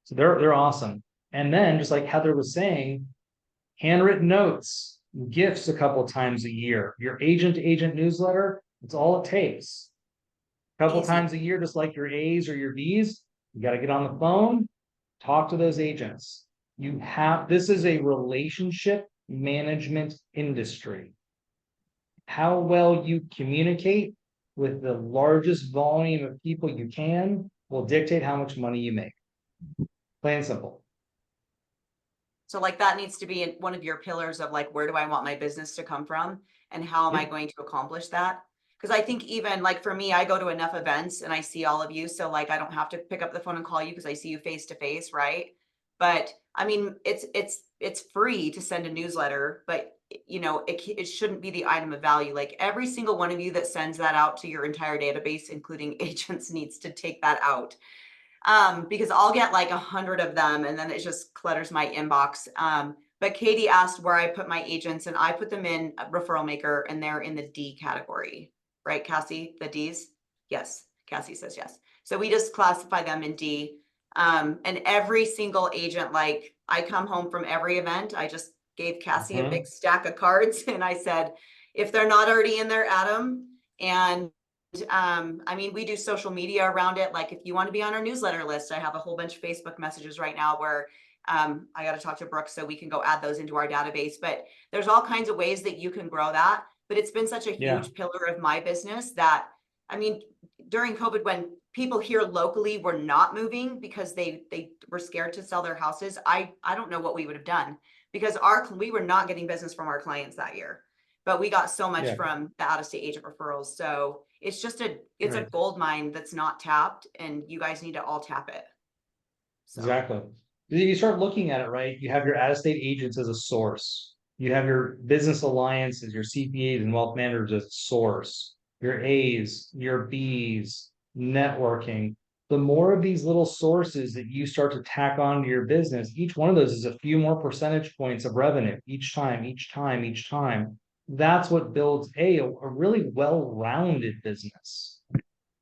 So they're awesome. And then, just like Heather was saying, handwritten notes, gifts a couple of times a year. Your agent to agent newsletter, it's all it takes. A couple of times a year, just like your A's or your B's, you got to get on the phone, talk to those agents. This is a relationship management industry. How well you communicate with the largest volume of people you can will dictate how much money you make. Plain and simple. So like that needs to be one of your pillars of like, where do I want my business to come from and how am I going to accomplish that? Because I think even like for me, I go to enough events and I see all of you. So like, I don't have to pick up the phone and call you because I see you face to face, right? But I mean, it's free to send a newsletter, but you know, it shouldn't be the item of value. Like every single one of you that sends that out to your entire database, including agents, needs to take that out. Because I'll get like 100 of them and then it just clutters my inbox. But Katie asked where I put my agents, and I put them in a Referral Maker, and they're in the D category, right, Cassie? The Ds? Yes, Cassie says yes. So we just classify them in D. And every single agent, like I come home from every event, I just gave Cassie a big stack of cards and I said, if they're not already in there, add them. And I mean, we do social media around it. Like if you want to be on our newsletter list, I have a whole bunch of Facebook messages right now where I got to talk to Brooke so we can go add those into our database. But there's all kinds of ways that you can grow that. But it's been such a huge pillar of my business that, I mean, during COVID, when people here locally were not moving because they were scared to sell their houses, I don't know what we would have done, because we were not getting business from our clients that year. But we got so much from the out-of-state agent referrals. So it's just a gold mine that's not tapped, and you guys need to all tap it. So. Exactly. You start looking at it, right? You have your out-of-state agents as a source. You have your business alliances, your CPAs and wealth managers as a source. Your A's, your B's, networking. The more of these little sources that you start to tack onto your business, each one of those is a few more percentage points of revenue each time. That's what builds a really well-rounded business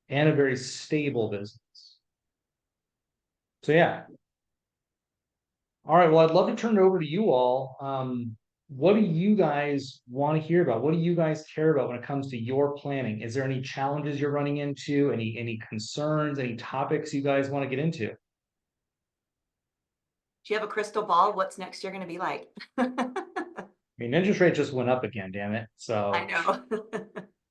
and a very stable business. So yeah. All right, well, I'd love to turn it over to you all. What do you guys want to hear about? What do you guys care about when it comes to your planning? Is there any challenges you're running into? Any concerns, any topics you guys want to get into? Do you have a crystal ball? What's next year going to be like? mean, interest rate just went up again, damn it. So I know.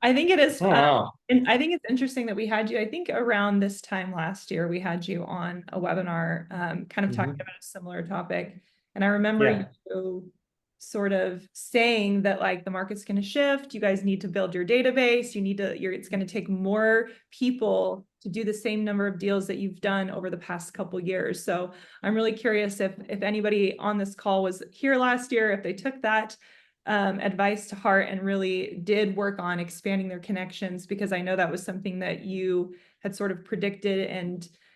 I think it is, oh, wow. and I think it's interesting that we had you, I think around this time last year, we had you on a webinar, kind of talking about a similar topic. And I remember you sort of saying that like the market's going to shift, you guys need to build your database, you need to, it's going to take more people to do the same number of deals that you've done over the past couple of years. So I'm really curious if anybody on this call was here last year, if they took that advice to heart and really did work on expanding their connections, because I know that was something that you had sort of predicted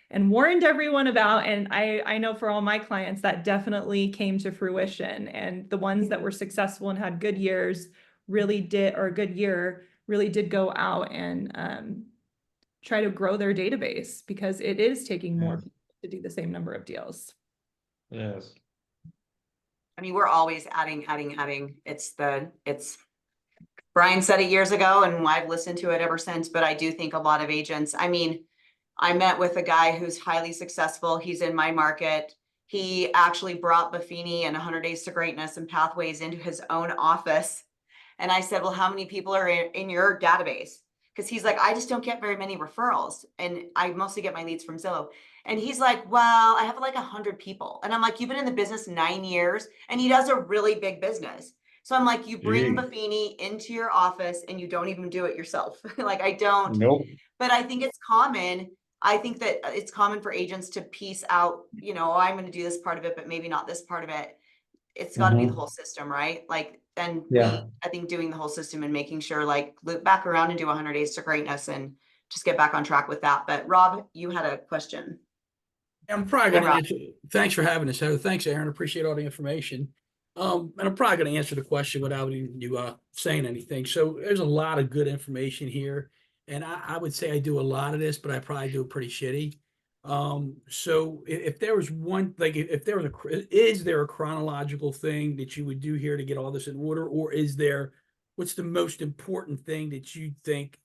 and warned everyone about. And I know for all my clients that definitely came to fruition, and the ones that were successful and had good years really did, or a good year really did go out and try to grow their database, because it is taking more people to do the same number of deals. Yes. I mean, we're always adding. It's Brian said it years ago and I've listened to it ever since, but I do think a lot of agents, I mean, I met with a guy who's highly successful. He's in my market. He actually brought Buffini and 100 Days to Greatness and Pathways into his own office. And I said, well, how many people are in your database? Because he's like, I just don't get very many referrals. And I mostly get my leads from Zillow. And he's like, well, I have like 100 people. And I'm like, you've been in the business 9 years, and he does a really big business. So I'm like, you bring Buffini into your office and you don't even do it yourself. Like, I don't, but I think it's common. I think that it's common for agents to piece out, you know, oh, I'm going to do this part of it, but maybe not this part of it. It's got to be the whole system, right? Like, and I think doing the whole system and making sure, like, loop back around and do 100 Days to Greatness and just get back on track with that. But Rob, you had a question. I'm probably going to answer. Thanks for having us, Heather. Thanks, Aaron. Appreciate all the information. And I'm probably going to answer the question without you saying anything. So there's a lot of good information here. And I would say I do a lot of this, but I probably do it pretty shitty. So if there was one, like if there was is there a chronological thing that you would do here to get all this in order? Or what's the most important thing that you think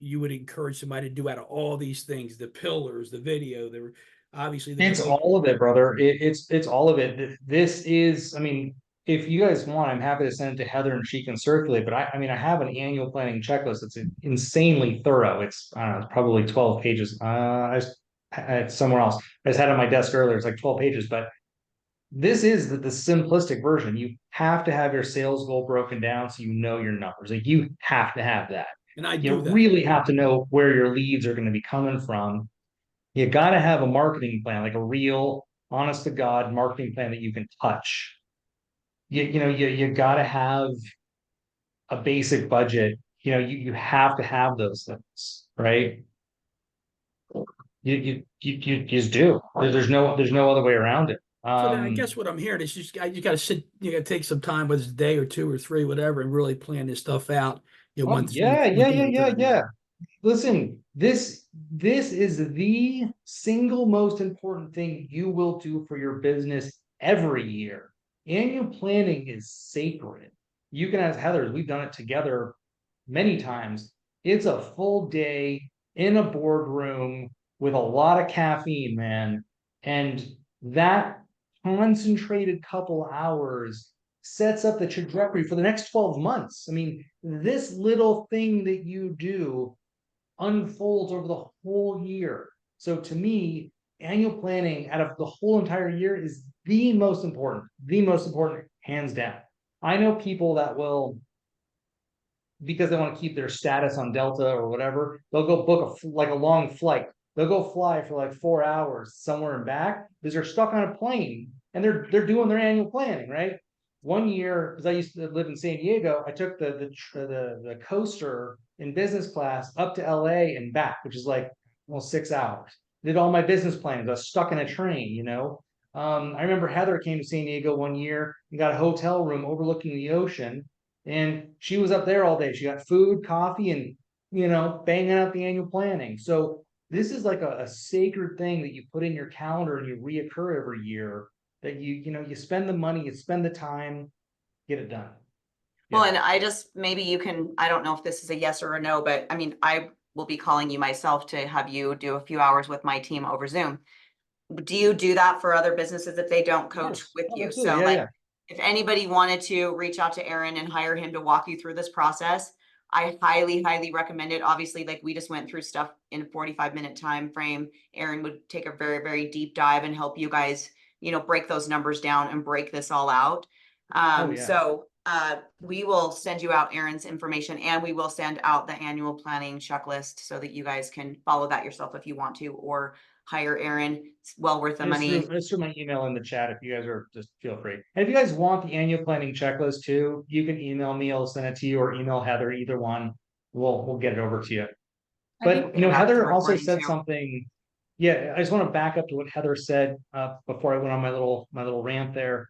you would encourage somebody to do out of all these things, the pillars, the video, obviously it's all of it, brother. It's all of it. This is, I mean, if you guys want, I'm happy to send it to Heather and she can circulate, but I mean, I have an annual planning checklist that's insanely thorough. It's, I don't know, it's probably 12 pages. It's somewhere else. I just had it on my desk earlier. It's like 12 pages, but this is the simplistic version. You have to have your sales goal broken down so you know your numbers. Like, you have to have that. And you really have to know where your leads are going to be coming from. You got to have a marketing plan, like a real, honest to God marketing plan that you can touch. You got to have a basic budget. You have to have those things, right? You just do. There's no other way around it. So then I guess what I'm hearing is you got to sit, you got to take some time, whether it's a day or 2 or 3, whatever, and really plan this stuff out. Yeah. Listen, this is the single most important thing you will do for your business every year. Annual planning is sacred. You can ask Heather, we've done it together many times. It's a full day in a boardroom with a lot of caffeine, man. And that concentrated couple hours sets up the trajectory for the next 12 months. I mean, this little thing that you do unfolds over the whole year. So to me, annual planning out of the whole entire year is the most important, hands down. I know people that will, because they want to keep their status on Delta or whatever, they'll go book a long flight. They'll go fly for like 4 hours somewhere and back because they're stuck on a plane and they're doing their annual planning, right? One year, because I used to live in San Diego, I took the coaster in business class up to LA and back, which is like 6 hours. Did all my business plans. I was stuck in a train, I remember Heather came to San Diego one year and got a hotel room overlooking the ocean, and she was up there all day. She got food, coffee, and banging out the annual planning. So this is like a sacred thing that you put in your calendar and you reoccur every year. That you spend the money, you spend the time, get it done. Well, and maybe you can, I don't know if this is a yes or a no, but I mean, I will be calling you myself to have you do a few hours with my team over Zoom. Do you do that for other businesses if they don't coach with you? So if anybody wanted to reach out to Aaron and hire him to walk you through this process, I highly, highly recommend it. Obviously, like we just went through stuff in a 45-minute time frame. Aaron would take a very, very deep dive and help you guys, break those numbers down and break this all out. So we will send you out Aaron's information, and we will send out the annual planning checklist so that you guys can follow that yourself if you want to, or hire Aaron. It's well worth the money. I just threw my email in the chat. If you guys are, just feel free. And if you guys want the annual planning checklist too, you can email me. I'll send it to you, or email Heather. Either one, we'll get it over to you. But Heather also said something. Yeah, I just want to back up to what Heather said before I went on my little rant there.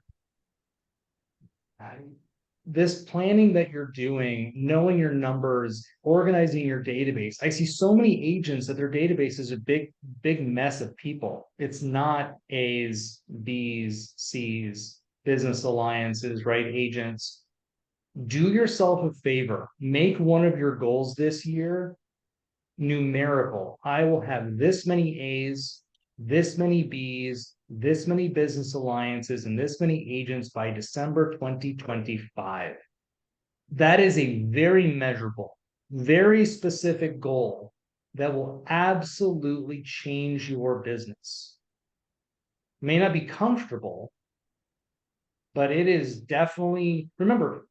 This planning that you're doing, knowing your numbers, organizing your database. I see so many agents that their database is a big mess of people. It's not A's, B's, C's, business alliances, right? Agents. Do yourself a favor. Make one of your goals this year numerical. I will have this many A's, this many B's, this many business alliances, and this many agents by December 2025. That is a very measurable, very specific goal that will absolutely change your business. It may not be comfortable, but it is definitely, remember,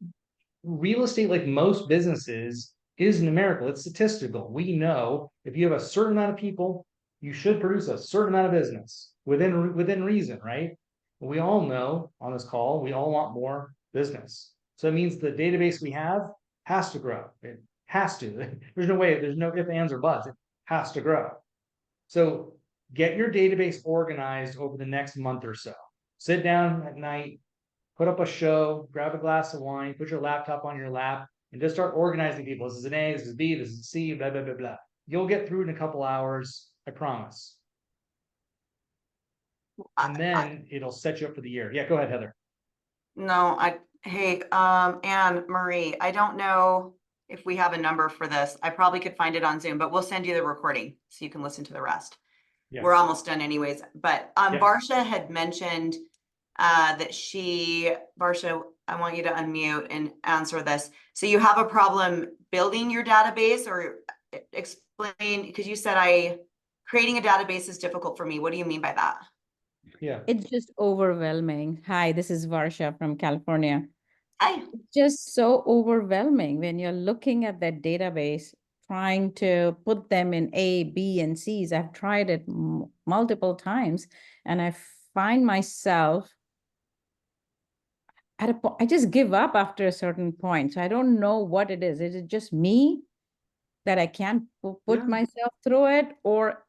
real estate, like most businesses, is numerical. It's statistical. We know if you have a certain amount of people, you should produce a certain amount of business within reason, right? We all know on this call, we all want more business. So it means the database we have has to grow. It has to. There's no way, there's no ifs, ands, or buts. It has to grow. So get your database organized over the next month or so. Sit down at night, put up a show, grab a glass of wine, put your laptop on your lap, and just start organizing people. This is an A, this is B, this is a C, blah, blah, blah, blah. You'll get through it in a couple hours, I promise. And then it'll set you up for the year. Yeah, go ahead, Heather. No, hey, Anne Marie, I don't know if we have a number for this. I probably could find it on Zoom, but we'll send you the recording so you can listen to the rest. Yeah. We're almost done anyways. But Barsha had mentioned that Barsha, I want you to unmute and answer this. So you have a problem building your database, or explain, because you said creating a database is difficult for me. What do you mean by that? Yeah. It's just overwhelming. Hi, this is Varsha from California. Hi. It's just so overwhelming when you're looking at that database, trying to put them in A, B, and C's. I've tried it multiple times, and I find myself at a point, I just give up after a certain point. So I don't know what it is. Is it just me that I can't put myself through it, or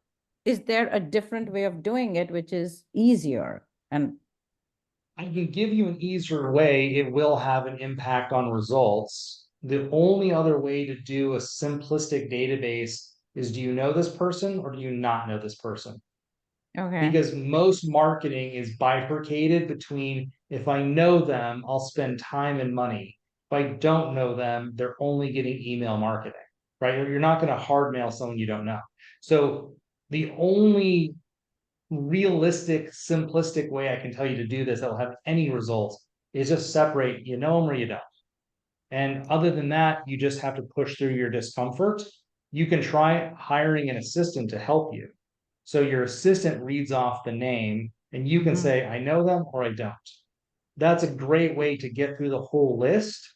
is there a different way of doing it, which is easier? And I can give you an easier way. It will have an impact on results. The only other way to do a simplistic database is, do you know this person or do you not know this person? Okay. Because most marketing is bifurcated between, if I know them, I'll spend time and money. If I don't know them, they're only getting email marketing, right? You're not going to hard mail someone you don't know. So the only realistic, simplistic way I can tell you to do this that will have any results is just separate, you know them or you don't. And other than that, you just have to push through your discomfort. You can try hiring an assistant to help you. So your assistant reads off the name and you can say, I know them or I don't. That's a great way to get through the whole list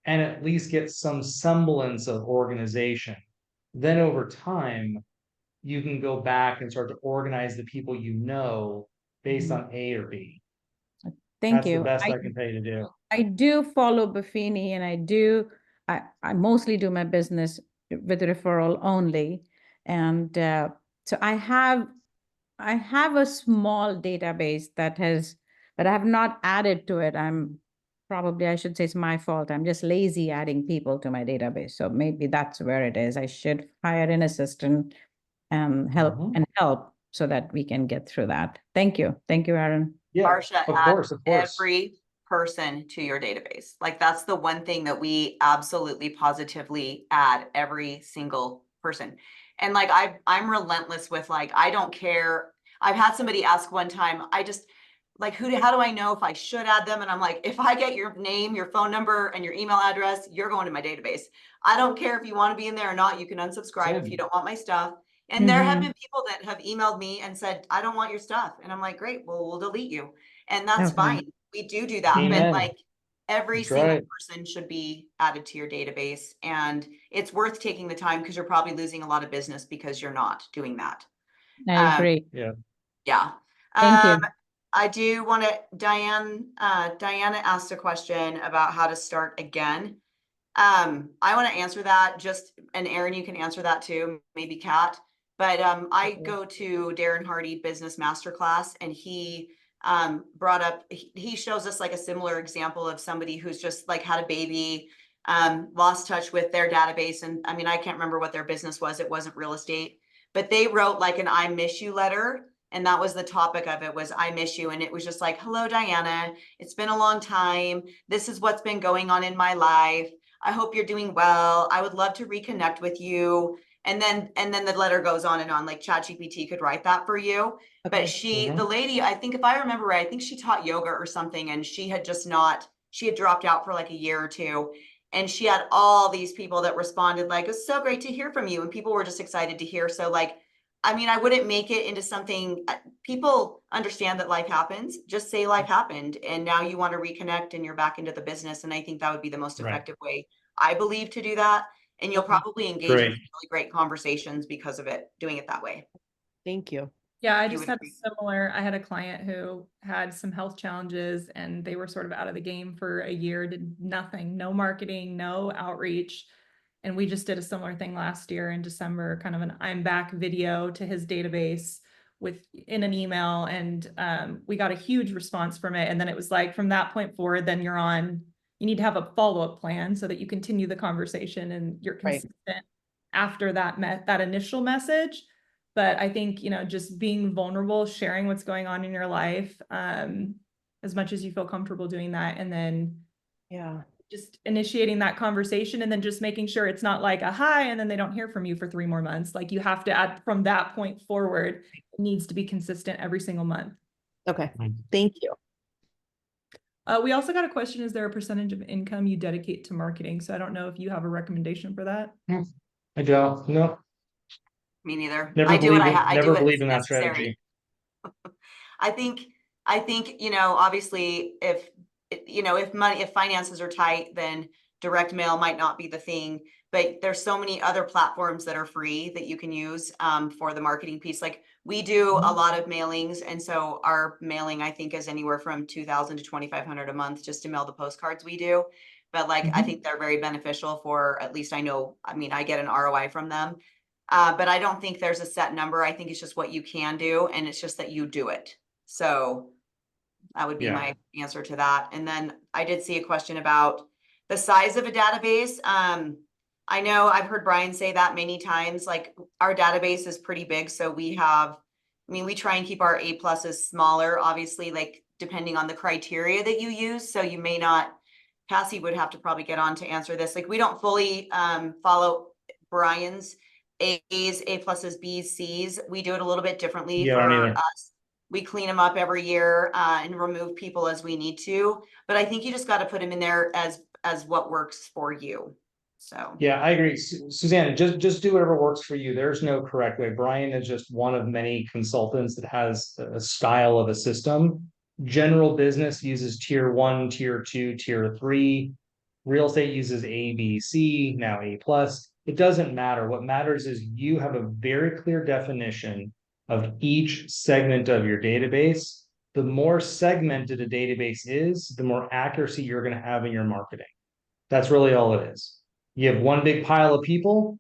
and at least get some semblance of organization. Then over time, you can go back and start to organize the people you know based on A or B. Thank you. That's the best I can tell you to do. I do follow Buffini, and I mostly do my business with referral only. And so I have a small database that but I have not added to it. I should say it's my fault. I'm just lazy adding people to my database. So maybe that's where it is. I should hire an assistant and help so that we can get through that. Thank you. Thank you, Aaron. Yeah, Barsha, of course. Every person to your database. Like, that's the one thing that we absolutely positively add, every single person. And like, I'm relentless with, like, I don't care. I've had somebody ask one time, like, how do I know if I should add them? And I'm like, if I get your name, your phone number, and your email address, you're going to my database. I don't care if you want to be in there or not. You can unsubscribe if you don't want my stuff. And there have been people that have emailed me and said, I don't want your stuff. And I'm like, great, well, we'll delete you. And that's Okay. fine. We do that. But Amen. like, every That's single right. person should be added to your database. And it's worth taking the time because you're probably losing a lot of business because you're not doing that. I agree. Yeah. Thank you. I do want to, Diana asked a question about how to start again. I want to answer that and Erin, you can answer that too, maybe Kat. But I go to Darren Hardy Business Masterclass, and he brought up, he shows us like a similar example of somebody who's just like had a baby, lost touch with their database. And I mean, I can't remember what their business was. It wasn't real estate, but they wrote like an I miss you letter. And that was the topic of it, was I miss you. And it was just like, hello, Diana, it's been a long time. This is what's been going on in my life. I hope you're doing well. I would love to reconnect with you. And then the letter goes on and on, like ChatGPT could write that for you. But the lady, I think if I remember right, I think she taught yoga or something, and she had dropped out for like a year or two. And she had all these people that responded like, it's so great to hear from you. And people were just excited to hear. So like, I mean, I wouldn't make it into something, people understand that life happens, just say life happened. And now you want to reconnect and you're back into the business. And I think that would be the most effective way, I believe, to do that. And you'll probably engage in really great conversations because of it, doing it that way. Thank you. Yeah, I just had I had a client who had some health challenges, and they were sort of out of the game for a year, did nothing, no marketing, no outreach. And we just did a similar thing last year in December, kind of an I'm back video to his database in an email. And we got a huge response from it. And then it was like, from that point forward, then you need to have a follow-up plan so that you continue the conversation and you're consistent after that initial message. But I think, just being vulnerable, sharing what's going on in your life, as much as you feel comfortable doing that. And then just initiating that conversation, and then just making sure it's not like a hi and then they don't hear from you for 3 more months. Like, you have to add from that point forward, it needs to be consistent every single month. Okay. Thank you. We also got a question, is there a percentage of income you dedicate to marketing? So I don't know if you have a recommendation for that. I don't, no. Me neither. Never believe in that strategy. I think, obviously if finances are tight, then direct mail might not be the thing, but there's so many other platforms that are free that you can use for the marketing piece. Like, we do a lot of mailings. And so our mailing, I think, is anywhere from $2,000 to $2,500 a month just to mail the postcards we do. But like, I think they're very beneficial for, at least I get an ROI from them. But I don't think there's a set number. I think it's just what you can do. And it's just that you do it. So that would be my answer to that. And then I did see a question about the size of a database. I know I've heard Brian say that many times, like, our database is pretty big. So we try and keep our A+ smaller, obviously, like, depending on the criteria that you use. So you may not, Cassie would have to probably get on to answer this. Like, we don't fully follow Brian's A's, A+, B's, C's. We do it a little bit differently for us. We clean them up every year and remove people as we need to. But I think you just got to put them in there as what works for you. So yeah, I agree. Susanna, just do whatever works for you. There's no correct way. Brian is just one of many consultants that has a style of a system. General business uses tier 1, tier 2, tier 3. Real estate uses A, B, C, now A+. It doesn't matter. What matters is you have a very clear definition of each segment of your database. The more segmented a database is, the more accuracy you're going to have in your marketing. That's really all it is. You have one big pile of people,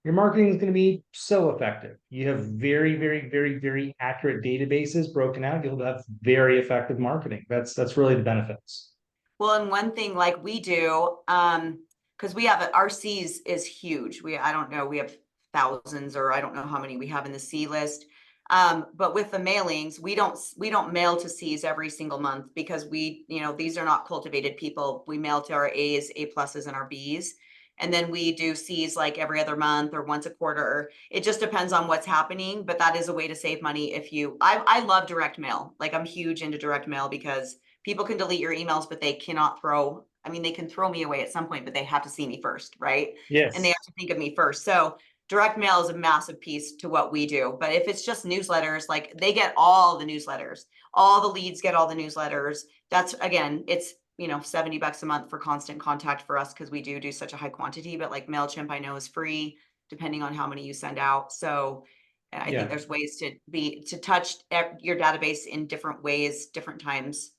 your marketing is going to be so effective. You have very, very, very, very accurate databases broken out, you'll have very effective marketing. That's really the benefits. Well, and one thing like we do, because we have our C's is huge. We have thousands, or I don't know how many we have in the C list. But with the mailings, we don't mail to C's every single month, because these are not cultivated people. We mail to our A's, A+, and our B's. And then we do Cs like every other month or once a quarter. It just depends on what's happening, but that is a way to save money. I love direct mail. Like I'm huge into direct mail because people can delete your emails, but they cannot they can throw me away at some point, but they have to see me first, right? Yes. And they have to think of me first. So direct mail is a massive piece to what we do. But if it's just newsletters, like they get all the newsletters, all the leads get all the newsletters. That's, again, it's, $70 a month for constant contact for us because we do such a high quantity. But like MailChimp, I know is free depending on how many you send out. So I think there's ways to touch your database in different ways, different times,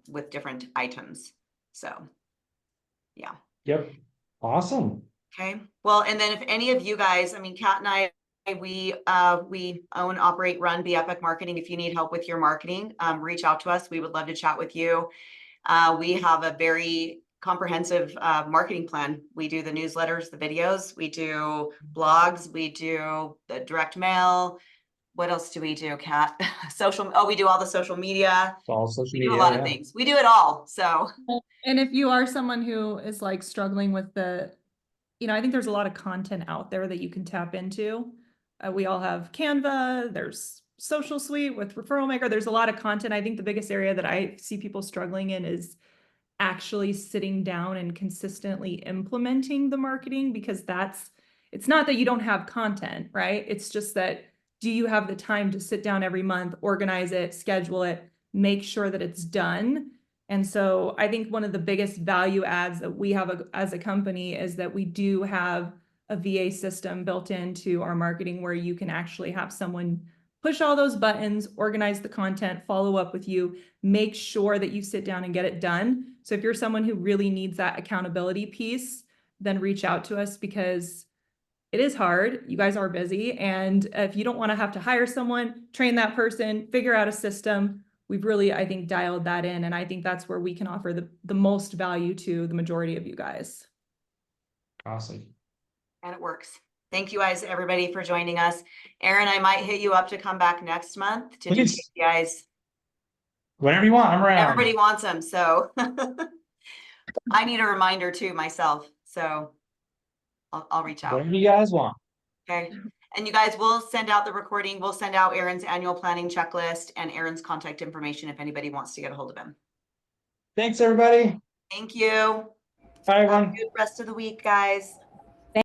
with different items. So yeah. Yep. Awesome. Okay. Well, and then if any of you guys, Kat and I, we own, operate, run Be Epic Marketing. If you need help with your marketing, reach out to us. We would love to chat with you. We have a very comprehensive marketing plan. We do the newsletters, the videos, we do blogs, we do the direct mail. What else do we do, Kat? We do all the social media. All social We media. do a lot of things. We do it all. So. And if you are someone who is like struggling with I think there's a lot of content out there that you can tap into. We all have Canva, there's Social Suite with Referral Maker. There's a lot of content. I think the biggest area that I see people struggling in is actually sitting down and consistently implementing the marketing, because it's not that you don't have content, right? It's just that, do you have the time to sit down every month, organize it, schedule it, make sure that it's done? And so I think one of the biggest value adds that we have as a company is that we do have a VA system built into our marketing where you can actually have someone push all those buttons, organize the content, follow up with you, make sure that you sit down and get it done. So if you're someone who really needs that accountability piece, then reach out to us, because it is hard. You guys are busy. And if you don't want to have to hire someone, train that person, figure out a system, we've really, I think, dialed that in. And I think that's where we can offer the most value to the majority of you guys. Awesome. And it works. Thank you guys, everybody, for joining us. Erin, I might hit you up to come back next month to do KPIs. Whenever you want, I'm around. Everybody wants them, so I need a reminder too myself. So I'll reach out. Whatever you guys want. Okay. And you guys will send out the recording. We'll send out Aaron's annual planning checklist and Aaron's contact information if anybody wants to get a hold of him. Thanks, everybody. Thank you. Bye, everyone. Have a good rest of the week, guys.